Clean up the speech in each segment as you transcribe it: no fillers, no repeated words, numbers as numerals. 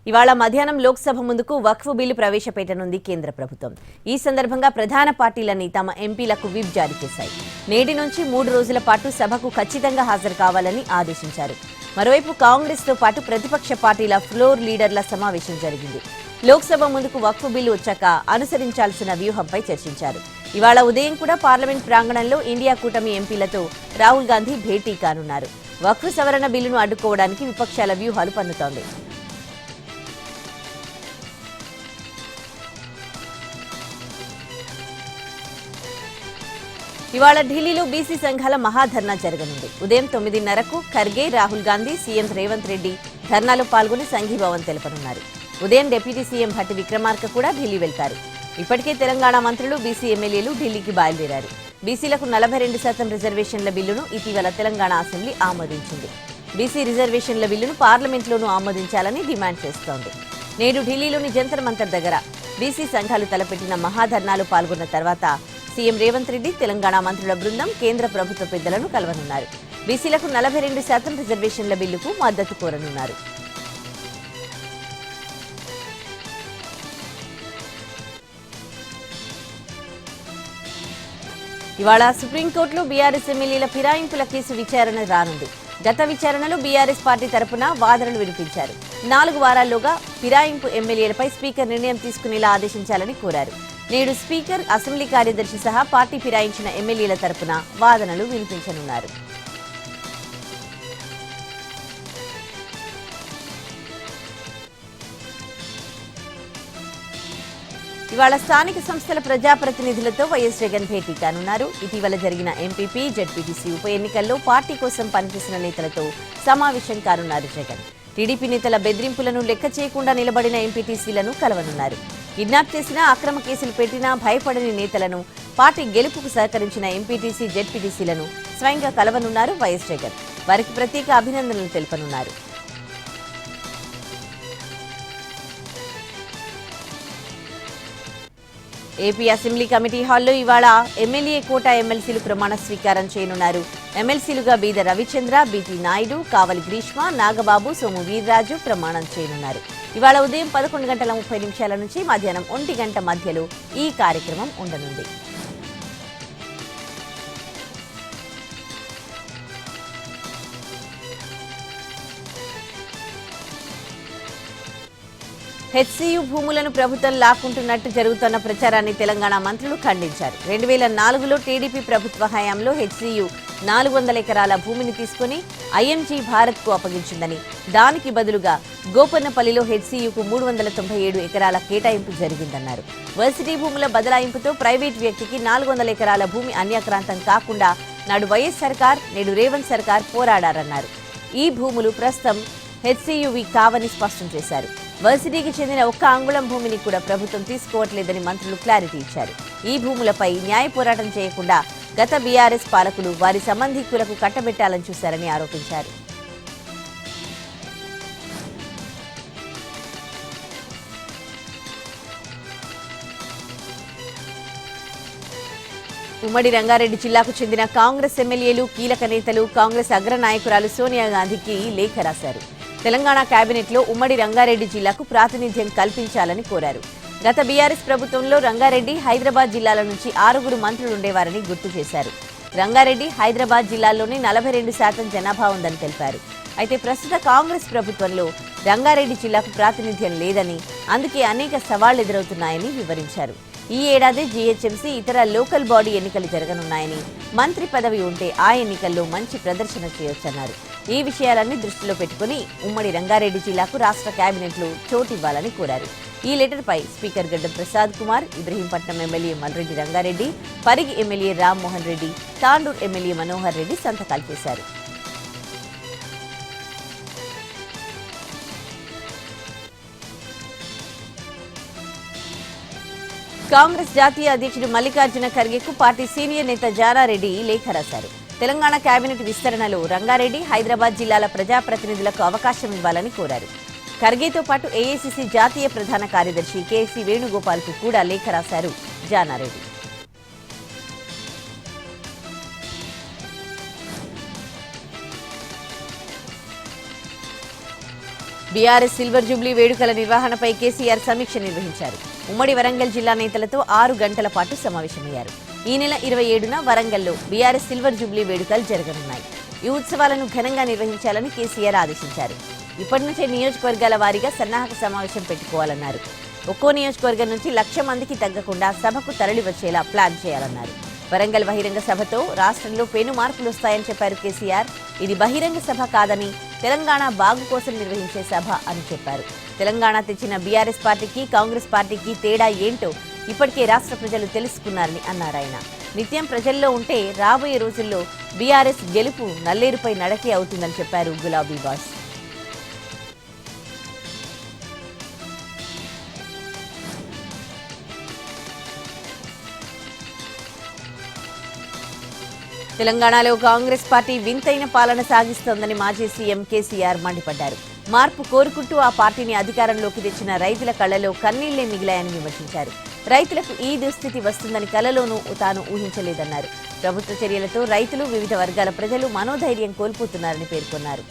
ఇవాళ మధ్యాహ్నం లోక్సభ ముందుకు వక్ఫ్ బిల్లు ప్రవేశపెట్టనుంది కేంద్ర ప్రభుత్వం. ఈ సందర్భంగా ప్రధాన పార్టీలన్నీ తమ ఎంపీలకు విప్ జారీ చేశాయి. నేటి నుంచి 3 రోజుల పాటు సభకు ఖచ్చితంగా హాజరు కావాలని ఆదేశించారు. మరోవైపు కాంగ్రెస్తో పాటు ప్రతిపక్ష పార్టీల ఫ్లోర్ లీడర్ల సమావేశం జరిగింది. లోక్సభ ముందుకు వక్ఫ్ బిల్లు వచ్చాక అనుసరించాల్సిన వ్యూహంపై చర్చించారు. ఇవాళ ఉదయం కూడా పార్లమెంట్ ప్రాంగణంలో ఇండియా కూటమి ఎంపీలతో రాహుల్ గాంధీ భేటీ కానున్నారు. వక్ఫ్ సవరణ బిల్లును అడ్డుకోవడానికి విపక్షాల వ్యూహాలు పన్నుతోంది. ఇవాళ ఢిల్లీలో బీసీ సంఘాల మహాధర్నా జరగనుంది. ఉదయం 9:30కు ఖర్గే, రాహుల్ గాంధీ, సీఎం రేవంత్ రెడ్డి ధర్నాలో పాల్గొని సంఘీభావం తెలపనున్నారు. ఉదయం డిప్యూటీ సీఎం భట్టి విక్రమార్క కూడా ఢిల్లీ వెళ్తారు. ఇప్పటికే తెలంగాణ మంత్రులు, బీసీ ఎమ్మెల్యేలు ఢిల్లీకి బయలుదేరారు. బీసీలకు 42% రిజర్వేషన్ల బిల్లును ఇటీవల తెలంగాణ అసెంబ్లీ ఆమోదించింది. బీసీ రిజర్వేషన్ల బిల్లును పార్లమెంట్లోనూ ఆమోదించాలని డిమాండ్ చేస్తోంది. నేడు ఢిల్లీలోని జంతర్ మంతర్ దగ్గర బీసీ సంఘాలు తలపెట్టిన మహాధర్నాలో పాల్గొన్న తర్వాత సీఎం రేవంత్ రెడ్డి, తెలంగాణ మంత్రుల బృందం కేంద్ర ప్రభుత్వ పెద్దలను కలవనున్నారు. బీసీలకు 42% రిజర్వేషన్ల బిల్లుకు మద్దతు కోరనున్నారు. ఇవాళ సుప్రీంకోర్టులో బీఆర్ఎస్ ఎమ్మెల్యేల ఫిరాయింపుల కేసు విచారణ రానుంది. గత విచారణలో బీఆర్ఎస్ పార్టీ తరపున వాదనలు వినిపించారు. 4 వారాల్లోగా ఫిరాయింపు ఎమ్మెల్యేలపై స్పీకర్ నిర్ణయం తీసుకునేలా ఆదేశించాలని కోరారు. నేడు స్పీకర్, అసెంబ్లీ కార్యదర్శి సహా పార్టీ ఫిరాయించిన ఎమ్మెల్యేల తరపున వాదనలు వినిపించనున్నారు. ఇవాళ స్థానిక సంస్థల ప్రజాప్రతినిధులతో వైఎస్ జగన్ భేటీ కానున్నారు. ఇటీవల జరిగిన ఎంపీపీ, జడ్పీటీసీ ఉప ఎన్నికల్లో పార్టీ కోసం పనిచేసిన నేతలతో సమావేశం కానున్నారు జగన్. టీడీపీ నేతల బెదిరింపులను లెక్క చేయకుండా నిలబడిన ఎంపీటీసీలను కలవనున్నారు. కిడ్నాప్ చేసినా, అక్రమ కేసులు పెట్టినా భయపడని నేతలను, పార్టీ గెలుపుకు సహకరించిన ఎంపీటీసీ, జడ్పీటీసీలను స్వయంగా కలవనున్నారు వైఎస్ జగన్. వారికి ప్రత్యేక అభినందనలు తెలుపనున్నారు. ఏపీ అసెంబ్లీ కమిటీ హాల్లో ఇవాళ ఎమ్మెల్యే కోటా ఎమ్మెల్సీలు ప్రమాణ స్వీకారం చేయనున్నారు. ఎమ్మెల్సీలుగా బీద రవిచంద్ర, బీటీ నాయుడు, కావలి గ్రీష్మ, నాగబాబు, సోము వీర్రాజు ప్రమాణం చేయనున్నారు. ఇవాళ ఉదయం 11:30 నుంచి మధ్యాహ్నం 1 గంట మధ్యలో ఈ కార్యక్రమం ఉండనుంది. హెచ్సీయూ భూములను ప్రభుత్వం లాక్కుంటున్నట్టు జరుగుతున్న ప్రచారాన్ని తెలంగాణ మంత్రులు ఖండించారు. 2004లో టీడీపీ ప్రభుత్వ హయాంలో హెచ్సీయూ 400 ఎకరాల భూమిని తీసుకుని ఐఎంజీ భారత్కు అప్పగించిందని, దానికి బదులుగా గోపన్నపల్లిలో హెచ్సీయూకు 397 ఎకరాల కేటాయింపు జరిగిందన్నారు. వర్సిటీ భూముల బదలాయింపుతో ప్రైవేట్ వ్యక్తికి 400 ఎకరాల భూమి అన్యాక్రాంతం కాకుండా నాడు వైఎస్ సర్కార్, నేడు రేవంత్ సర్కార్ పోరాడారన్నారు. ఈ భూములు ప్రస్తుతం హెచ్సీయూవి కావని స్పష్టం చేశారు. వర్సిటీకి చెందిన 1 అంగుళం భూమిని కూడా ప్రభుత్వం తీసుకోవట్లేదని మంత్రులు క్లారిటీ ఇచ్చారు. ఈ భూములపై న్యాయ పోరాటం చేయకుండా గత బీఆర్ఎస్ పాలకులు వారి సంబంధికులకు కట్టబెట్టాలని చూశారని ఆరోపించారు. ఉమ్మడి రంగారెడ్డి జిల్లాకు చెందిన కాంగ్రెస్ ఎమ్మెల్యేలు, కీలక నేతలు కాంగ్రెస్ అగ్రనాయకురాలు సోనియా గాంధీకి లేఖ రాశారు. తెలంగాణ కేబినెట్లో ఉమ్మడి రంగారెడ్డి జిల్లాకు ప్రాతినిధ్యం కల్పించాలని కోరారు. గత బీఆర్ఎస్ ప్రభుత్వంలో రంగారెడ్డి, హైదరాబాద్ జిల్లాల నుంచి 6 మంత్రులుండేవారని గుర్తు చేశారు. రంగారెడ్డి, హైదరాబాద్ జిల్లాల్లోనే 42% జనాభా ఉందని తెలిపారు. అయితే ప్రస్తుత కాంగ్రెస్ ప్రభుత్వంలో రంగారెడ్డి జిల్లాకు ప్రాతినిధ్యం లేదని, అందుకే అనేక సవాళ్లు ఎదురవుతున్నాయని వివరించారు. ఈ ఏడాది జీహెచ్ఎంసీ, ఇతర లోకల్ బాడీ ఎన్నికలు జరగనున్నాయని, మంత్రి పదవి ఉంటే ఆ ఎన్నికల్లో మంచి ప్రదర్శన చేయొచ్చన్నారు. ఈ విషయాలన్నీ దృష్టిలో పెట్టుకుని ఉమ్మడి రంగారెడ్డి జిల్లాకు రాష్ట్ర కేబినెట్లో చోటివ్వాలని కోరారు. ఈ లెటర్పై స్పీకర్ గడ్డం Prasad Kumar, Ibrahimpatnam MLA Malreddy Rangareddy, Parigi MLA Rammohan Reddy, Tandur MLA Manohar Reddy సంతకాలు చేశారు. కాంగ్రెస్ జాతీయ అధ్యక్షుడు మల్లికార్జున ఖర్గేకు పార్టీ సీనియర్ నేత జానారెడ్డి లేఖ రాశారు. తెలంగాణ కేబినెట్ విస్తరణలో రంగారెడ్డి, హైదరాబాద్ జిల్లాల ప్రజాప్రతినిధులకు అవకాశం ఇవ్వాలని కోరారు. ఖర్గేతో పాటు ఏఐసీసీ జాతీయ ప్రధాన కార్యదర్శి కేసీ వేణుగోపాల్కు కూడా లేఖ రాశారు జానారెడ్డి. బీఆర్ఎస్ సిల్వర్ జూబ్లీ వేడుకల నిర్వహణపై కేసీఆర్ సమీక్ష నిర్వహించారు. ఉమ్మడి వరంగల్ జిల్లా నేతలతో 6 గంటల పాటు సమావేశమయ్యారు. ఈ నెల 27న వరంగల్లో బీఆర్ఎస్ సిల్వర్ జూబ్లీ వేడుకలు జరగనున్నాయి. ఈ ఉత్సవాలను ఘనంగా నిర్వహించాలని కేసీఆర్ ఆదేశించారు. ఇప్పటి నుంచే నియోజకవర్గాల వారీగా సన్నాహక సమావేశం పెట్టుకోవాలన్నారు. ఒక్కో నియోజకవర్గం నుంచి 1,00,000 మందికి తగ్గకుండా సభకు తరలి వచ్చేలా ప్లాన్ చేయాలన్నారు. వరంగల్ బహిరంగ సభతో రాష్ట్రంలో పెను మార్పులు వస్తాయని చెప్పారు కేసీఆర్. ఇది బహిరంగ సభ కాదని తెలంగాణ బాగు కోసం నిర్వహించే సభ అని చెప్పారు. తెలంగాణ తెచ్చిన బీఆర్ఎస్ పార్టీకి కాంగ్రెస్ పార్టీకి తేడా ఏంటో ఇప్పటికే రాష్ట్ర ప్రజలు తెలుసుకున్నారని అన్నారాయన. నిత్యం ప్రజల్లో ఉంటే రాబోయే రోజుల్లో బీఆర్ఎస్ గెలుపు నల్లేరుపై నడకే అవుతుందని చెప్పారు గులాబీ బాస్. తెలంగాణలో కాంగ్రెస్ పార్టీ వింతైన పాలన సాగిస్తోందని మాజీ సీఎం కేసీఆర్ మండిపడ్డారు. మార్పు కోరుకుంటూ ఆ పార్టీని అధికారంలోకి తెచ్చిన రైతుల కళ్లలో కన్నీళ్లే మిగిలాయని విమర్శించారు. రైతులకు ఈ దుస్థితి వస్తుందని కలలోనూ తాను ఊహించలేదన్నారు. ప్రభుత్వ చర్యలతో రైతులు, వివిధ వర్గాల ప్రజలు మనోధైర్యం కోల్పోతున్నారని పేర్కొన్నారు.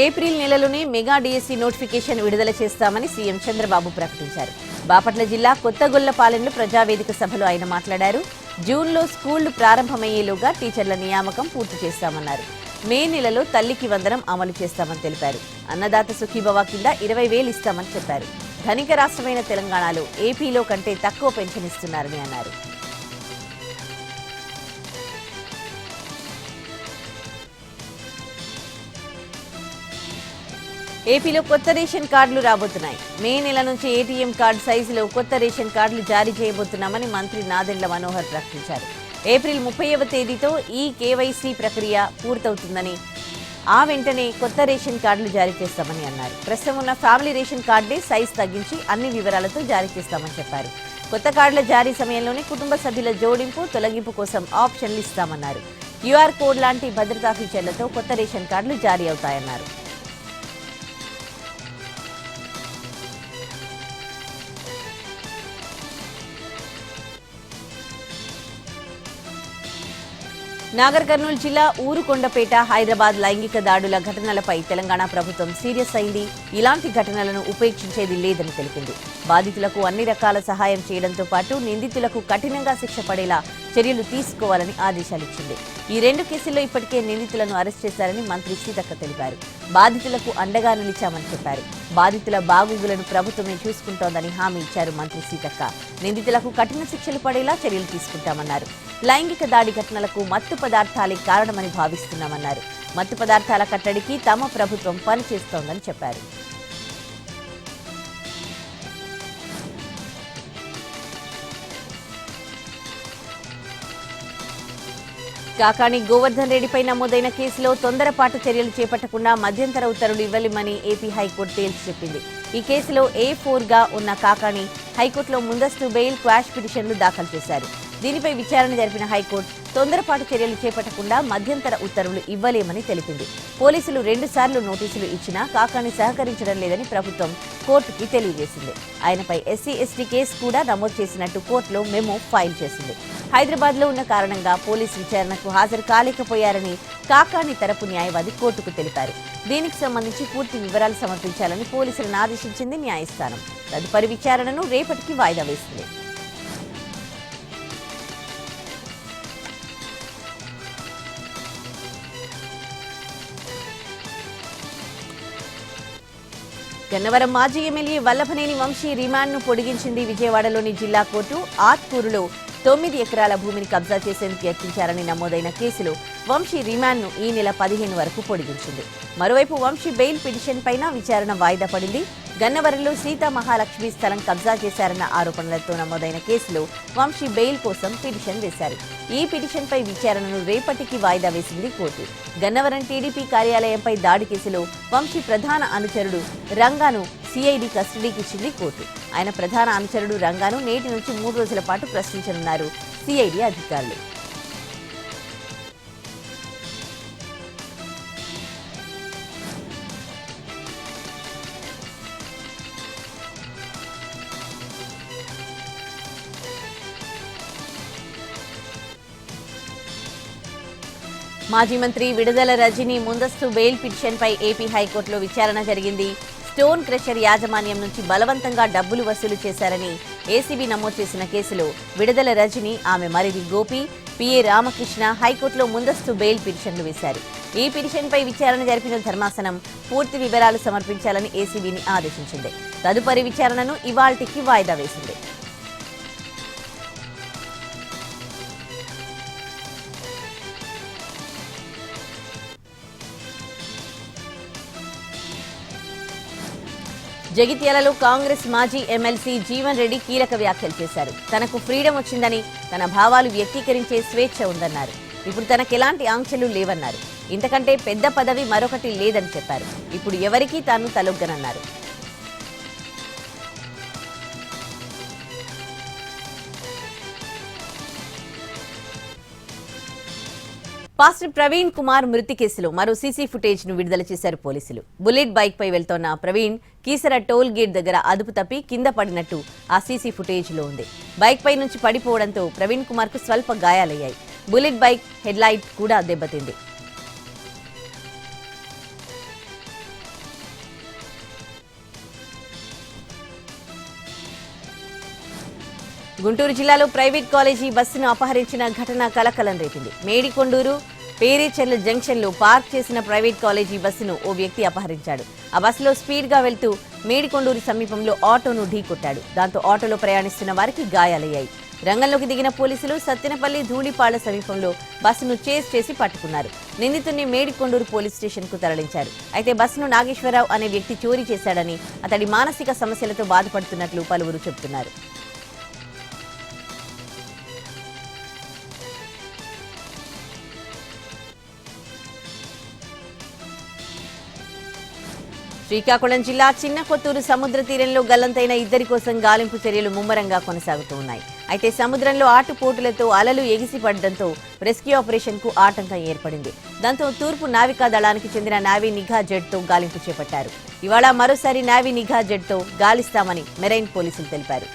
ఏప్రిల్ నెలలోనే మెగా డిఎస్సి నోటిఫికేషన్ విడుదల చేస్తామని సీఎం చంద్రబాబు ప్రకటించారు. బాపట్ల జిల్లా కొత్తగొల్లపాలెంలో ప్రజావేదిక సభలో ఆయన మాట్లాడారు. జూన్లో స్కూళ్లు ప్రారంభమయ్యేలోగా టీచర్ల నియామకం పూర్తి చేస్తామన్నారు. మే నెలలో తల్లికి వందనం అమలు చేస్తామని తెలిపారు. అన్నదాత సుఖీభవ కింద 20,000 ఇస్తామని చెప్పారు. ధనిక రాష్ట్రమైన తెలంగాణలో ఏపీలో కంటే తక్కువ పెన్షన్ ఇస్తున్నారని అన్నారు. ఏపీలో కొత్త రేషన్ కార్డులు రాబోతున్నాయి. మే నెల నుంచి ఏటీఎం కార్డు సైజులో కొత్త రేషన్ కార్డులు జారీ చేయబోతున్నామని మంత్రి నాదెండ్ల మనోహర్ ప్రకటించారు. ఏప్రిల్ 30వ తేదీతో ఈ కేవైసీ ప్రక్రియ పూర్తవుతుందని, ఆ వెంటనే కొత్త రేషన్ కార్డులు జారీ చేస్తామని అన్నారు. ప్రస్తుతం ఉన్న ఫ్యామిలీ రేషన్ కార్డునే సైజు తగ్గించి అన్ని వివరాలతో జారీ చేస్తామని చెప్పారు. కొత్త కార్డుల జారీ సమయంలోనే కుటుంబ సభ్యుల జోడింపు, తొలగింపు కోసం ఆప్షన్లు ఇస్తామన్నారు. క్యూఆర్ కోడ్ లాంటి భద్రతా ఫీచర్లతో కొత్త రేషన్ కార్డులు జారీ అవుతాయన్నారు. నాగర్ కర్నూలు జిల్లా ఊరుకొండపేట, హైదరాబాద్ లైంగిక దాడుల ఘటనలపై తెలంగాణ ప్రభుత్వం సీరియస్ అయింది. ఇలాంటి ఘటనలను ఉపేక్షించేది లేదని తెలిపింది. బాధితులకు అన్ని రకాల సహాయం చేయడంతో పాటు నిందితులకు కఠినంగా శిక్ష పడేలా చర్యలు తీసుకోవాలని ఆదేశాలిచ్చింది. ఈ 2 కేసుల్లో ఇప్పటికే నిందితులను అరెస్ట్ చేశారని మంత్రి సీతక్క తెలిపారు. బాధితులకు అండగా నిలిచామని చెప్పారు. బాధితుల బాగోగులను ప్రభుత్వమే చూసుకుంటోందని హామీ ఇచ్చారు మంత్రి సీతక్క. నిందితులకు కఠిన శిక్షలు పడేలా చర్యలు తీసుకుంటామన్నారు. లైంగిక దాడి ఘటనలకు మత్తు పదార్థాలే కారణమని భావిస్తున్నామన్నారు. మత్తు పదార్థాల కట్టడికి తమ ప్రభుత్వం పనిచేస్తోందని చెప్పారు. కాకాణి గోవర్ధన్ రెడ్డిపై నమోదైన కేసులో తొందరపాటు చర్యలు చేపట్టకుండా మధ్యంతర ఉత్తర్వులు ఇవ్వలేమని ఏపీ హైకోర్టు తేల్చి చెప్పింది. ఈ కేసులో A4గా ఉన్న కాకాణి హైకోర్టులో ముందస్తు బెయిల్, క్వాష్ పిటిషన్లు దాఖలు చేశారు. దీనిపై విచారణ జరిపిన హైకోర్టు తొందరపాటు చర్యలు చేపట్టకుండా మధ్యంతర ఉత్తర్వులు ఇవ్వలేమని తెలిపింది. పోలీసులు 2 సార్లు నోటీసులు ఇచ్చినా కాకాణి సహకరించడం లేదని ప్రభుత్వం కోర్టుకి తెలియజేసింది. ఆయనపై SC/ST కేసు కూడా నమోదు చేసినట్టు కోర్టులో మెమో ఫైల్ చేసింది. హైదరాబాద్లో ఉన్న కారణంగా పోలీసు విచారణకు హాజరు కాలేకపోయారని కాకాణి తరపు న్యాయవాది కోర్టుకు తెలిపారు. దీనికి సంబంధించి పూర్తి వివరాలు సమర్పించాలని పోలీసులను ఆదేశించింది న్యాయస్థానం. తదుపరి విచారణను రేపటికి వాయిదా వేసింది. గన్నవరం మాజీ ఎమ్మెల్యే వల్లభనేని వంశీ రిమాండ్ను పొడిగించింది విజయవాడలోని జిల్లా కోర్టు. ఆత్కూరులో 9 ఎకరాల భూమిని కబ్జా చేసేందుకు యత్నించారని నమోదైన కేసులో వంశీ రిమాండ్ను ఈ నెల 15 వరకు పొడిగించింది. మరోవైపు వంశీ బెయిల్ పిటిషన్ పైన విచారణ వాయిదా పడింది. గన్నవరంలో సీతా మహాలక్ష్మి స్థలం కబ్జా చేశారన్న ఆరోపణలతో నమోదైన కేసులో వంశీ బెయిల్ కోసం పిటిషన్ వేశారు. ఈ పిటిషన్పై విచారణను రేపటికి వాయిదా వేసింది కోర్టు. గన్నవరం టీడీపీ కార్యాలయంపై దాడి కేసులో వంశీ ప్రధాన అనుచరుడు రంగాను సిఐడి కస్టడీకి ఇచ్చింది కోర్టు. ఆయన ప్రధాన అనుచరుడు రంగాను నేటి నుంచి 3 రోజుల పాటు ప్రశ్నించనున్నారు సిఐడి అధికారులు. మాజీ మంత్రి విడుదల రజని ముందస్తు బెయిల్ పిటిషన్పై ఏపీ హైకోర్టులో విచారణ జరిగింది. స్టోన్ క్రషర్ యాజమాన్యం నుంచి బలవంతంగా డబ్బులు వసూలు చేశారని ఏసీబీ నమోదు చేసిన కేసులో విడుదల రజని, ఆమె మరిది గోపి, పిఏ రామకృష్ణ హైకోర్టులో ముందస్తు బెయిల్ పిటిషన్లు వేశారు. ఈ పిటిషన్పై విచారణ జరిపిన ధర్మాసనం పూర్తి వివరాలు సమర్పించాలని ఏసీబీని ఆదేశించింది. తదుపరి విచారణను ఇవాళ్టికి వాయిదా వేసింది. జగిత్యాలలో కాంగ్రెస్ మాజీ ఎమ్మెల్సీ జీవన్ రెడ్డి కీలక వ్యాఖ్యలు చేశారు. తనకు ఫ్రీడమ్ వచ్చిందని, తన భావాలు వ్యక్తీకరించే స్వేచ్ఛ ఉందన్నారు. ఇప్పుడు తనకెలాంటి ఆంక్షలు లేవన్నారు. ఇంతకంటే పెద్ద పదవి మరొకటి లేదని చెప్పారు. ఇప్పుడు ఎవరికీ తాను తలొగ్గనన్నారు. పాస్టర్ ప్రవీణ్ కుమార్ మృతి కేసులో మరో సీసీ ఫుటేజ్ ను విడుదల చేశారు పోలీసులు. బుల్లెట్ బైక్ పై వెళ్తోన్న ప్రవీణ్ కీసర టోల్ గేట్ దగ్గర అదుపు తప్పి కింద పడినట్టు ఆ సీసీ ఫుటేజ్ లో ఉంది. బైక్ పై నుంచి పడిపోవడంతో ప్రవీణ్ కుమార్ కు స్వల్ప గాయాలయ్యాయి. బుల్లెట్ బైక్ హెడ్ లైట్ కూడా దెబ్బతింది. గుంటూరు జిల్లాలో ప్రైవేట్ కాలేజీ బస్సును అపహరించిన ఘటన కలకలం రేపింది. మేడికొండూరు పేరేచెర్ల జంక్షన్లో పార్క్ చేసిన ప్రైవేట్ కాలేజీ బస్సును ఓ వ్యక్తి అపహరించాడు. ఆ బస్సులో స్పీడ్గా వెళ్తూ మేడికొండూరు సమీపంలో ఆటోను ఢీకొట్టాడు. దాంతో ఆటోలో ప్రయాణిస్తున్న వారికి గాయాలయ్యాయి. రంగంలోకి దిగిన పోలీసులు సత్తెనపల్లి ధూళిపాళ్ల సమీపంలో బస్సును చేజ్ చేసి పట్టుకున్నారు. నిందితుడిని మేడికొండూరు పోలీస్ స్టేషన్ కు తరలించారు. అయితే బస్సును నాగేశ్వరరావు అనే వ్యక్తి చోరీ చేశాడని, అతడి మానసిక సమస్యలతో బాధపడుతున్నట్లు పలువురు చెబుతున్నారు. శ్రీకాకుళం జిల్లా చిన్న కొత్తూరు సముద్ర తీరంలో గల్లంతైన ఇద్దరి కోసం గాలింపు చర్యలు ముమ్మరంగా కొనసాగుతూ ఉన్నాయి. అయితే సముద్రంలో ఆటుపోటులతో అలలు ఎగిసిపడడంతో రెస్క్యూ ఆపరేషన్ కు ఆటంకం ఏర్పడింది. దాంతో తూర్పు నావికా దళానికి చెందిన నావీ నిఘా జెట్తో గాలింపు చేపట్టారు. ఇవాళ మరోసారి నావీ నిఘా జెట్తో గాలిస్తామని మెరైన్ పోలీసులు తెలిపారు.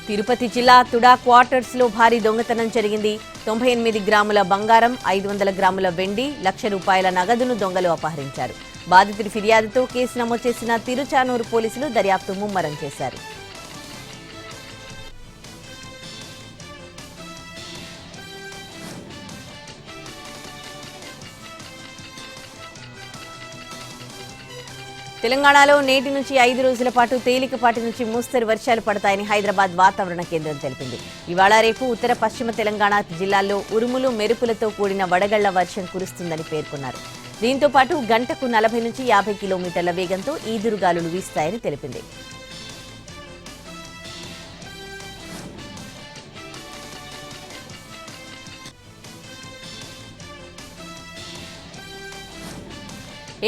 తిరుపతి జిల్లా తుడా క్వార్టర్స్ లో భారీ దొంగతనం జరిగింది. 98 గ్రాముల బంగారం, 500 గ్రాముల వెండి, ₹1,00,000 నగదును దొంగలు అపహరించారు. బాధితుడి ఫిర్యాదుతో కేసు నమోదు చేసిన తిరుచానూరు పోలీసులు దర్యాప్తు ముమ్మరం చేశారు. తెలంగాణలో నేటి నుంచి 5 రోజుల పాటు తేలికపాటి నుంచి మోస్తరు వర్షాలు పడతాయని హైదరాబాద్ వాతావరణ కేంద్రం తెలిపింది. ఇవాళ రేపు ఉత్తర పశ్చిమ తెలంగాణ జిల్లాల్లో ఉరుములు మెరుపులతో కూడిన వడగళ్ల వర్షం కురుస్తుందని పేర్కొన్నారు. దీంతో పాటు గంటకు 40 నుంచి 50 కిలోమీటర్ల వేగంతో ఈదురుగాలులు వీస్తాయని తెలిపింది.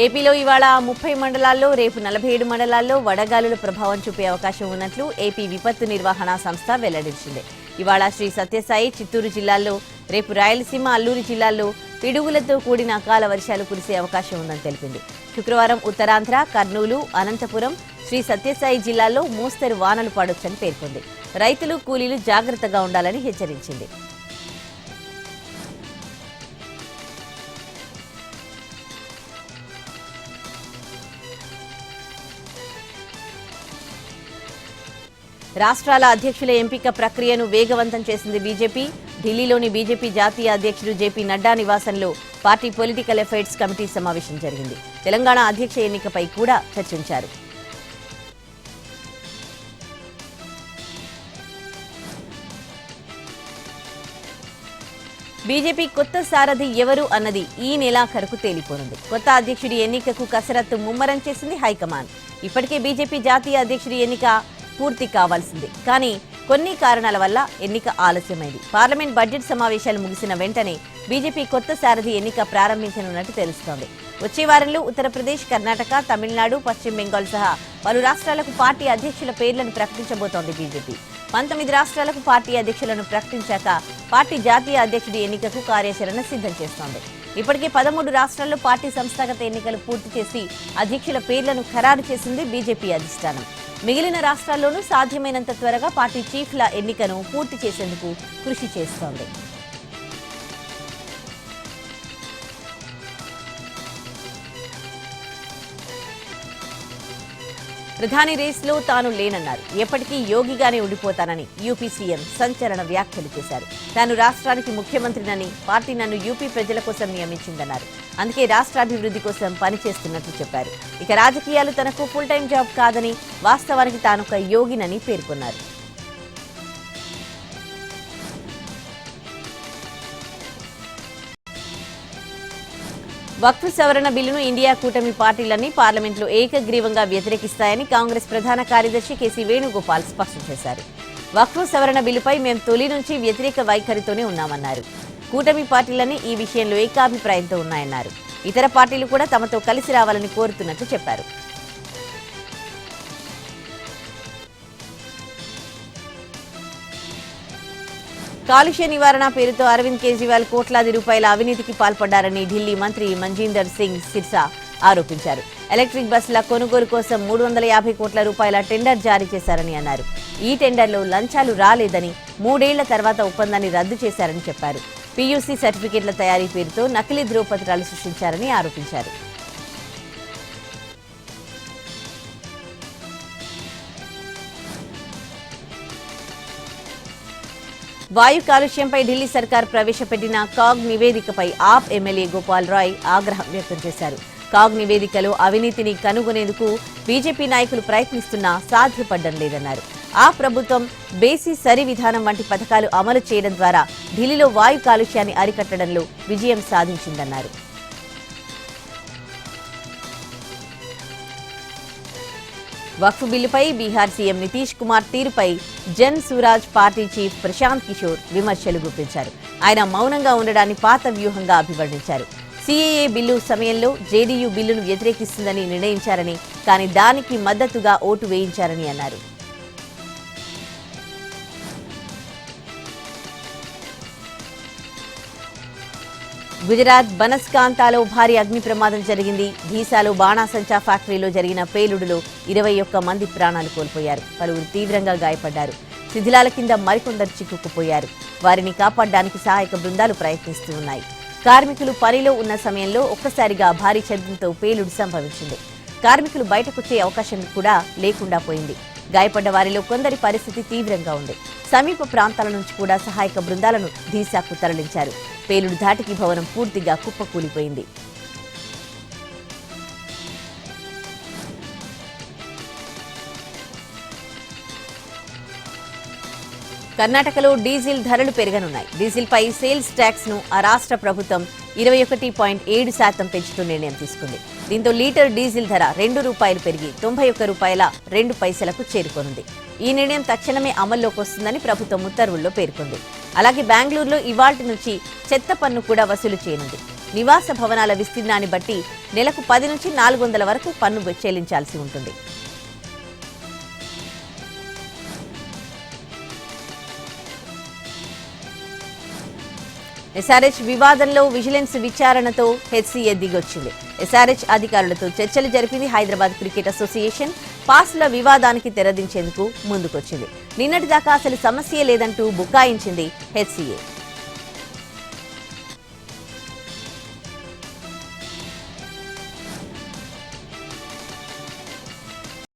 ఏపీలో ఇవాళ 30 మండలాల్లో, రేపు 47 మండలాల్లో వడగాలుల ప్రభావం చూపే అవకాశం ఉన్నట్లు ఏపీ విపత్తు నిర్వహణ సంస్థ వెల్లడించింది. ఇవాళ శ్రీ సత్యసాయి, చిత్తూరు జిల్లాల్లో, రేపు రాయలసీమ, అల్లూరు జిల్లాల్లో పిడుగులతో కూడిన అకాల వర్షాలు కురిసే అవకాశం ఉందని తెలిపింది. శుక్రవారం ఉత్తరాంధ్ర, కర్నూలు, అనంతపురం, శ్రీ సత్యసాయి జిల్లాల్లో మోస్తరు వానలు పడొచ్చని పేర్కొంది. రైతులు, కూలీలు జాగ్రత్తగా ఉండాలని హెచ్చరించింది. రాష్ట్రాల అధ్యక్షుల ఎంపిక ప్రక్రియను వేగవంతం చేసింది బీజేపీ. ఢిల్లీలోని బీజేపీ జాతీయ అధ్యక్షుడు జేపీ నడ్డా నివాసంలో పార్టీ పొలిటికల్ అఫైర్స్ కమిటీ సమావేశం జరిగింది. తెలంగాణ అధ్యక్ష ఎన్నికపై కూడా చర్చించారు. బీజేపీ కొత్త సారథి ఎవరు అన్నది ఈ నెలాఖరుకు తేలిపోనుంది. కొత్త అధ్యక్షుడి ఎన్నికకు కసరత్తు ముమ్మరం చేసింది హైకమాండ్. ఇప్పటికే బీజేపీ జాతీయ అధ్యక్షుడి ఎన్నిక పూర్తి కావాల్సింది. కానీ కొన్ని కారణాల వల్ల ఎన్నిక ఆలస్యమైంది. పార్లమెంట్ బడ్జెట్ సమావేశాలు ముగిసిన వెంటనే బీజేపీ కొత్త సారథి ఎన్నిక ప్రారంభించనున్నట్టు తెలుస్తోంది. వచ్చే వారంలో ఉత్తరప్రదేశ్, కర్ణాటక, తమిళనాడు, పశ్చిమ బెంగాల్ సహా పలు రాష్ట్రాలకు పార్టీ అధ్యక్షుల పేర్లను ప్రకటించబోతోంది బీజేపీ. 19 రాష్ట్రాలకు పార్టీ అధ్యక్షులను ప్రకటించాక పార్టీ జాతీయ అధ్యక్షుడి ఎన్నికకు కార్యాచరణ సిద్ధం చేస్తోంది. ఇప్పటికే 13 రాష్ట్రాల్లో పార్టీ సంస్థాగత ఎన్నికలు పూర్తి చేసి అధ్యక్షుల పేర్లను ఖరారు చేసింది బీజేపీ అధిష్టానం. మిగిలిన రాష్ట్రాల్లోనూ సాధ్యమైనంత త్వరగా పార్టీ చీఫ్ల ఎన్నికను పూర్తి చేసేందుకు కృషి చేస్తోంది. ప్రధాని రేస్లో తాను లేనన్నారు. ఎప్పటికీ యోగిగానే ఉండిపోతానని యూపీ సీఎం సంచలన వ్యాఖ్యలు చేశారు. తాను రాష్ట్రానికి ముఖ్యమంత్రినని, పార్టీ నన్ను యూపీ ప్రజల కోసం నియమించిందన్నారు. అందుకే రాష్ట్రాభివృద్ధి కోసం పనిచేస్తున్నట్లు చెప్పారు. ఇక రాజకీయాలు తనకు ఫుల్ టైం జాబ్ కాదని, వాస్తవానికి తానొక యోగినని పేర్కొన్నారు. వక్ఫ్ సవరణ బిల్లును ఇండియా కూటమి పార్టీలన్నీ పార్లమెంట్లో ఏకగ్రీవంగా వ్యతిరేకిస్తాయని కాంగ్రెస్ ప్రధాన కార్యదర్శి కేసీ వేణుగోపాల్ స్పష్టం చేశారు. వక్ఫ్ సవరణ బిల్లుపై మేం తొలి నుంచి వ్యతిరేక వైఖరితోనే ఉన్నామన్నారు. కూటమి పార్టీలన్నీ ఈ విషయంలో ఏకాభిప్రాయంతో ఉన్నాయన్నారు. ఇతర పార్టీలు కూడా తమతో కలిసి రావాలని కోరుతున్నట్లు చెప్పారు. కాలుష్య నివారణ పేరుతో అరవింద్ కేజ్రీవాల్ కోట్లాది రూపాయల అవినీతికి పాల్పడ్డారని ఢిల్లీ మంత్రి మంజీందర్ సింగ్ సిర్సా ఆరోపించారు. ఎలక్ట్రిక్ బస్సుల కొనుగోలు కోసం 350 కోట్ల రూపాయల టెండర్ జారీ చేశారని అన్నారు. ఈ టెండర్లో లంచాలు రాలేదని, 3 ఏళ్ల తర్వాత ఒప్పందాన్ని రద్దు చేశారని చెప్పారు. పీయూసీ సర్టిఫికెట్ల తయారీ పేరుతో నకిలీ ధ్రువపత్రాలు సృష్టించారని ఆరోపించారు. వాయు కాలుష్యంపై ఢిల్లీ సర్కార్ ప్రవేశపెట్టిన కాగ్ నివేదికపై ఆప్ ఎమ్మెల్యే గోపాల్ రాయ్ ఆగ్రహం వ్యక్తం చేశారు. కాగ్ నివేదికలో అవినీతిని కనుగొనేందుకు బీజేపీ నాయకులు ప్రయత్నిస్తున్నా సాధ్యపడడం లేదన్నారు. ఆ ప్రభుత్వం బేసి సరి విధానం వంటి పథకాలు అమలు చేయడం ద్వారా ఢిల్లీలో వాయు కాలుష్యాన్ని అరికట్టడంలో విజయం సాధించిందన్నారు. వక్ఫ్ బిల్లుపై బీహార్ సీఎం నితీష్ కుమార్ తీరుపై జన్ సురాజ్ పార్టీ చీఫ్ ప్రశాంత్ కిషోర్ విమర్శలు గుప్పించారు. ఆయన మౌనంగా ఉండడాన్ని పాత వ్యూహంగా అభివర్ణించారు. సీఏఏ బిల్లు సమయంలో జేడీయూ బిల్లును వ్యతిరేకిస్తుందని నిర్ణయించారని, కానీ దానికి మద్దతుగా ఓటు వేయించారని అన్నారు. గుజరాత్ బనస్కాంతాలో భారీ అగ్ని ప్రమాదం జరిగింది. ఢీసాలో బాణాసంచా ఫ్యాక్టరీలో జరిగిన పేలుడులో 21 మంది ప్రాణాలు కోల్పోయారు. పలువురు తీవ్రంగా గాయపడ్డారు. శిథిలాల కింద మరికొందరు చిక్కుకుపోయారు. వారిని కాపాడడానికి సహాయక బృందాలు ప్రయత్నిస్తూ ఉన్నాయి. కార్మికులు పనిలో ఉన్న సమయంలో ఒక్కసారిగా భారీ శబ్దంతో పేలుడు సంభవించింది. కార్మికులు బయటకొచ్చే అవకాశం కూడా లేకుండా పోయింది. గాయపడ్డ వారిలో కొందరి పరిస్థితి తీవ్రంగా ఉంది. సమీప ప్రాంతాల నుంచి కూడా సహాయక బృందాలను ఢీసాకు తరలించారు. పేలుడు ధాటికి భవనం పూర్తిగా కుప్పకూలిపోయింది. కర్ణాటకలో డీజిల్ ధరలు పెరగనున్నాయి. డీజిల్పై సేల్స్ ట్యాక్స్ ను ఆ రాష్ట్ర ప్రభుత్వం 21.7% పెంచుతూ నిర్ణయం తీసుకుంది. దీంతో లీటర్ డీజిల్ ధర ₹2 పెరిగి ₹91.02 చేరుకోనుంది. ఈ నిర్ణయం తక్షణమే అమల్లోకి వస్తుందని ప్రభుత్వం ఉత్తర్వుల్లో పేర్కొంది. అలాగే బెంగళూరులో ఇవాల్టి నుంచి చెత్త పన్ను కూడా వసూలు చేయనుంది. నివాస భవనాల విస్తీర్ణాన్ని బట్టి నెలకు 10 నుంచి 400 వరకు పన్ను చెల్లించాల్సి ఉంటుంది. ఎస్ఆర్హెచ్ వివాదంలో విజిలెన్స్ విచారణతో హెచ్సీఏ దిగొచ్చింది. ఎస్ఆర్హెచ్ అధికారులతో చర్చలు జరిపింది. హైదరాబాద్ క్రికెట్ అసోసియేషన్ పాస్ల వివాదానికి తెరదించేందుకు ముందుకొచ్చింది. నిన్నటిదాకా అసలు సమస్యే లేదంటూ బుకాయించింది హెచ్సీఏ.